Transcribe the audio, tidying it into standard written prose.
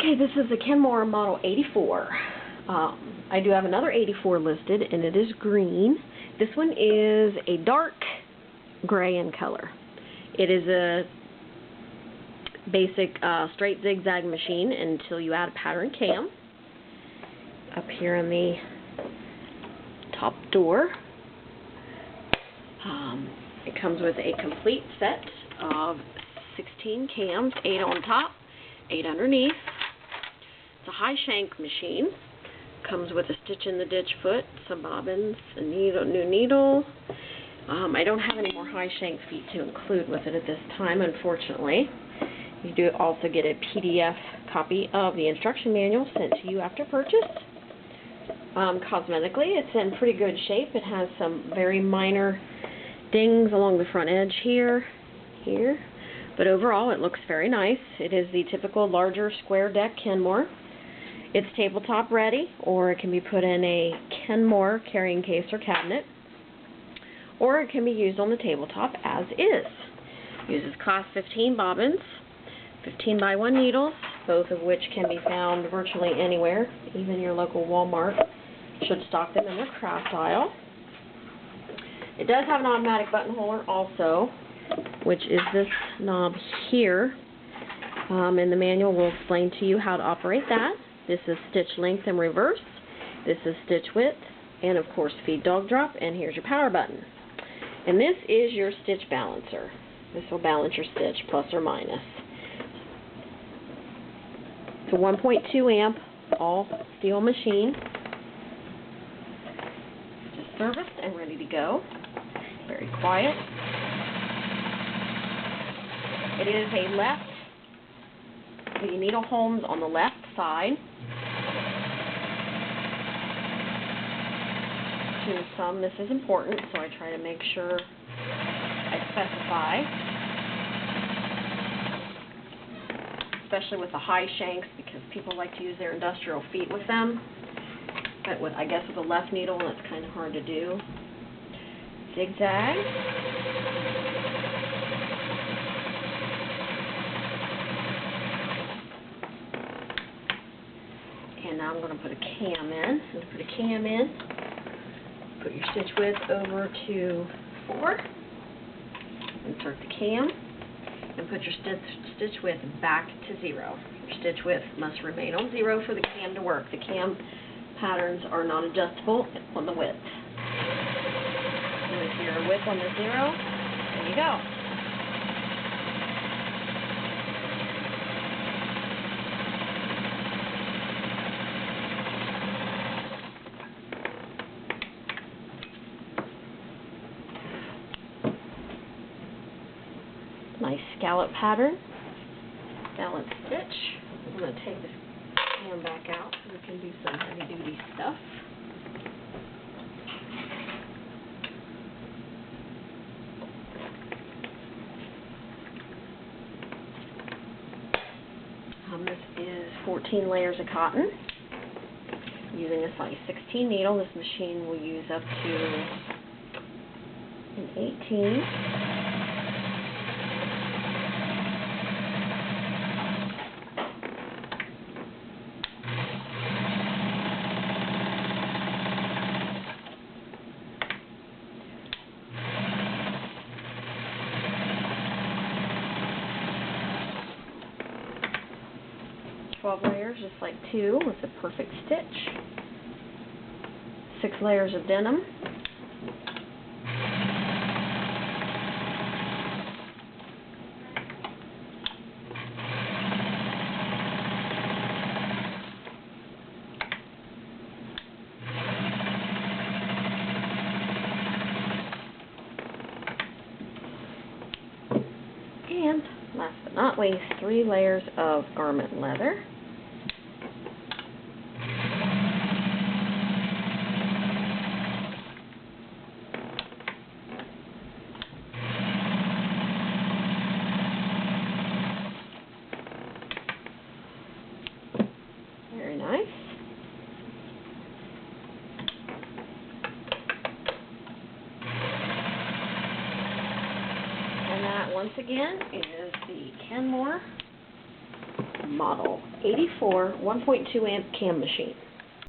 Okay, this is a Kenmore model 84. I do have another 84 listed, and it is green. This one is a dark gray in color. It is a basic straight zigzag machine until you add a pattern cam. Up here in the top door, it comes with a complete set of 16 cams, 8 on top, 8 underneath. It's a HIGH-SHANK machine. Comes with a stitch in the ditch foot, some bobbins, a needle, new needle. I don't have any more HIGH-SHANK feet to include with it at this time, unfortunately. You do also get a PDF copy of the instruction manual sent to you after purchase. Cosmetically, it's in pretty good shape. It has some very minor dings along the front edge here, but overall it looks very nice. It is the typical larger square deck Kenmore. It's tabletop ready, or it can be put in a Kenmore carrying case or cabinet, or it can be used on the tabletop as is. Uses class 15 bobbins, 15 by 1 needles, both of which can be found virtually anywhere. Even your local Walmart should stock them in their craft aisle. It does have an automatic button holder also, which is this knob here. And the manual will explain to you how to operate that. This is stitch length and reverse. This is stitch width, and of course feed dog drop, and here's your power button. And this is your stitch balancer. This will balance your stitch plus or minus. It's a 1.2 amp all steel machine. Just serviced and ready to go. Very quiet. It is a left. The needle homes on the left side. To some, this is important, so I try to make sure I specify, especially with the HIGH-SHANKs, because people like to use their industrial feet with them. But with, I guess, with a left needle, it's kind of hard to do. Zigzag. And now I'm going to put a cam in. So to put a cam in, put your stitch width over to 4. Insert the cam, and put your stitch width back to 0. Your stitch width must remain on 0 for the cam to work. The cam patterns are not adjustable on the width. Notice your width on the 0. There you go. Nice scallop pattern, scallop stitch. I'm going to take this cam back out so we can do some heavy duty stuff. This is 14 layers of cotton. Using a size 16 needle, this machine will use up to an 18. Layers, just like 2, with the perfect stitch. 6 layers of denim. And last but not least, 3 layers of garment leather. Very nice. And that, once again, is the Kenmore model 84 1.2 amp cam machine.